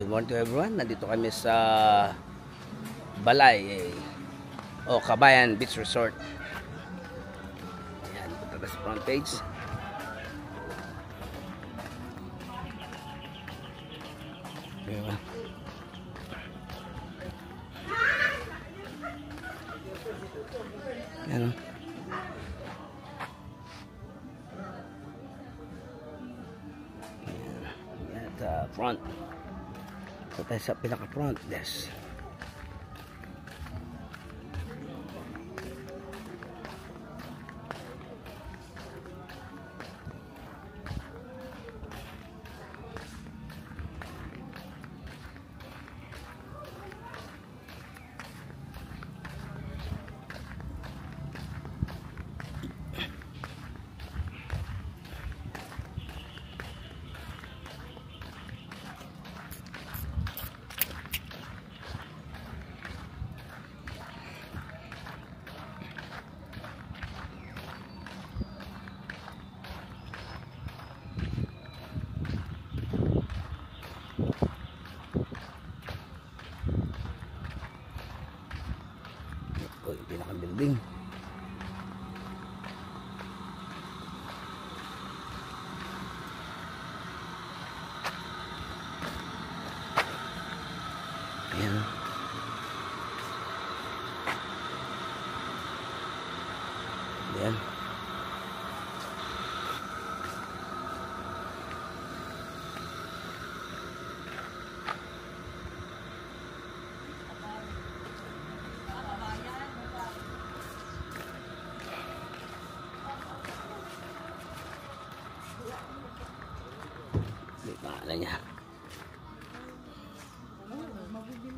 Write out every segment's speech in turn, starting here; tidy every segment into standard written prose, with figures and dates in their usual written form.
Good morning to everyone. Nandito kami sa Balay o Kabayan Beach Resort. Ayan, punta ka sa front page. Diba? Ayan. Ayan, at front. So tayo sa pinaka front desk. Ito yung pinaka-building. Ayan. Ayan. May pangalan niya.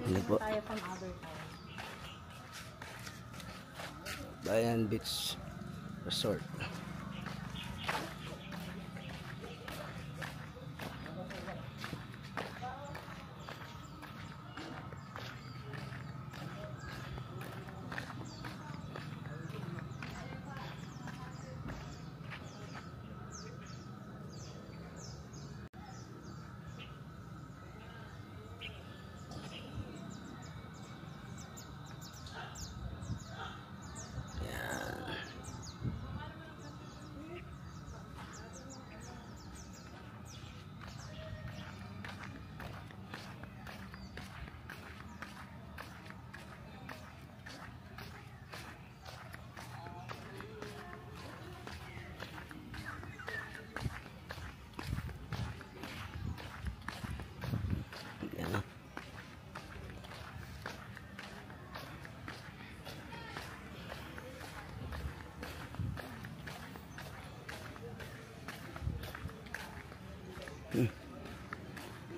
Ano po? Bayan Beach Resort.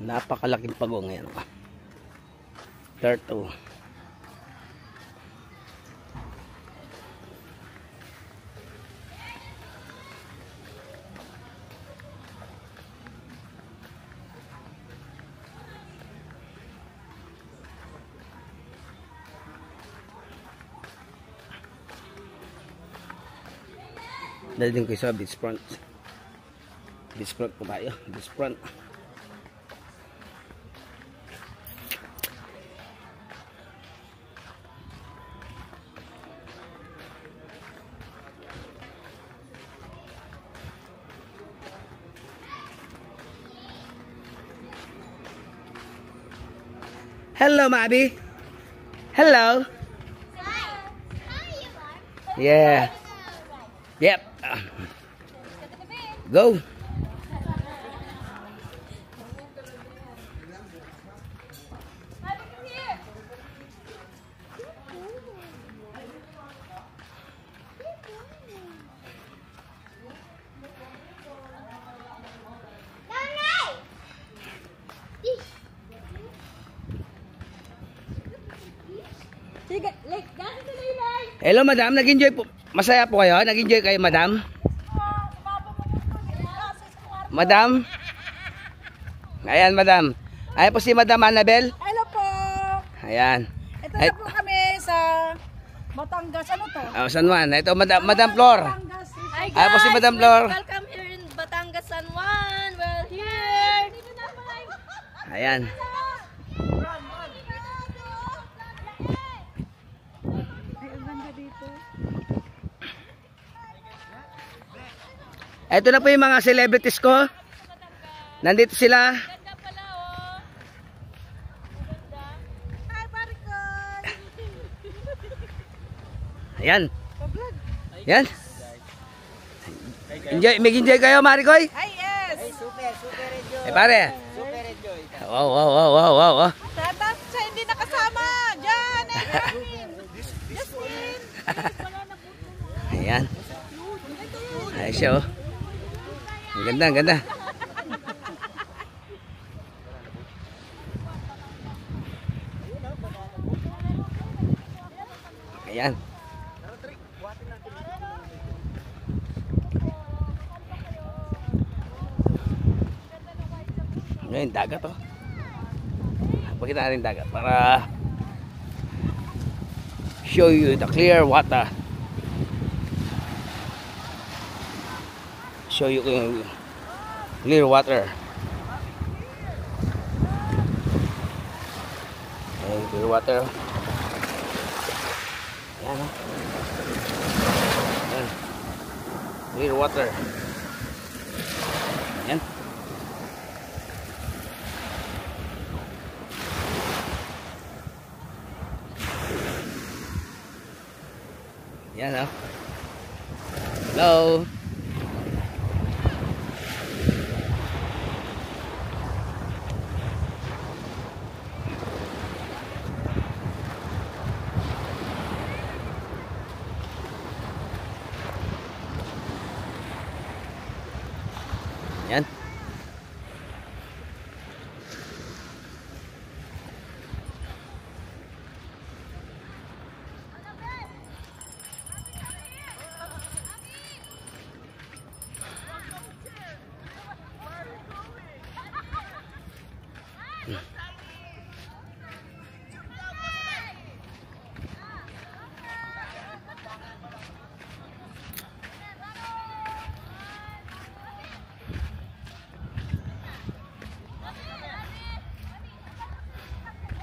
Napakalaking pagong yan. Turtle. Dali din kayo sa beach front. Beach front po tayo. Beach front. Hello, Mabi. Hello. Yeah. Yep. Go. Hello, madam. Nag-enjoy po. Masaya po kayo? Nag-enjoy kayo, madam? Madam? Ayan, madam. Ayan po si Madam Annabel. Hello po. Ayan. Ito na po kami sa Batangas. Ano to? San Juan. Ito, Madam Flor. Hi Ayan po si Madam Flor. Welcome here in Batangas, San Juan. We're here. Ayan. Ito na po yung mga celebrities ko. Nandito sila. Ganda pala, oh. Ganda. Hi, Maricon! Ayan. Yan. Enjoy, mag-enjoy kayo, Maricoy. Hi, yes! Pare. Wow. Tatas siya hindi nakasama. Diyan, Ramin. Justin. Ayan. Ayos siya, oh. Ang ganda, ang ganda. Ayan. Ngayon, dagat, oh. Pakita natin dagat para show you the clear water. Show you yung clear water. Ayan, clear water. Ayan, oh. Ayan. Clear water. Ayan. Yan, oh. Hello. Yan.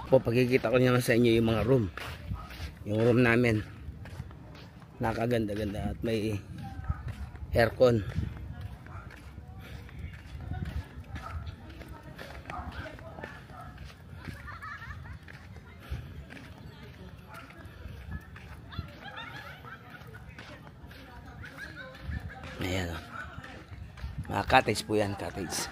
Po, pagkikita ko naman sa inyo yung mga room. Yung room namin. Nakaganda-ganda at may aircon. Ayan, oh. Mga cottage po yan, cottage.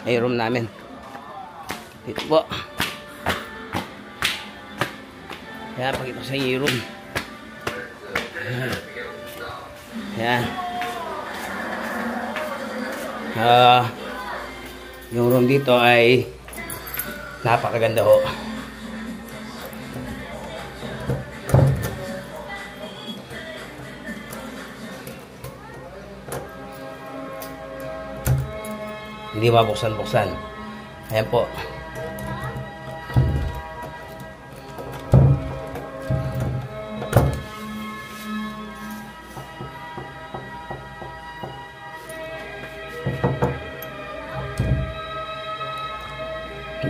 Ay, room namin. Ito po. Kaya pakita sa inyo yung room. Ayan. Yung room dito ay napakaganda ho. Hindi mabuksan-buksan. Ayan po.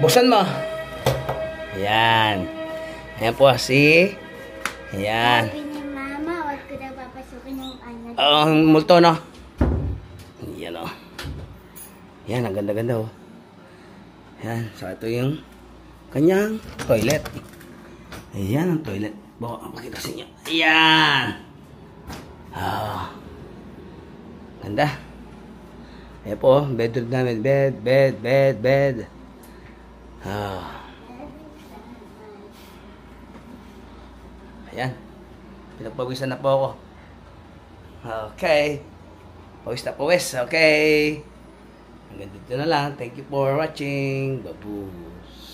Buksan mo. Ayan. Ayan po si. Ayan. Sabi ni Mama, huwag ko na papasukin yung ano. Ang multo, no? Yan, o. Yan, ang ganda-ganda, oh. Yan. So, ito yung kanyang toilet. Ayan ang toilet. Baka makita sa inyo. Ayan. Ah. Ganda. Ayan po, bedroom namin. Bed. Ah. Ayan. Pinagpawisan na po ako. Okay. Pawis na pawis. Okay. Hanggang dito na lang. Thank you for watching. Babush.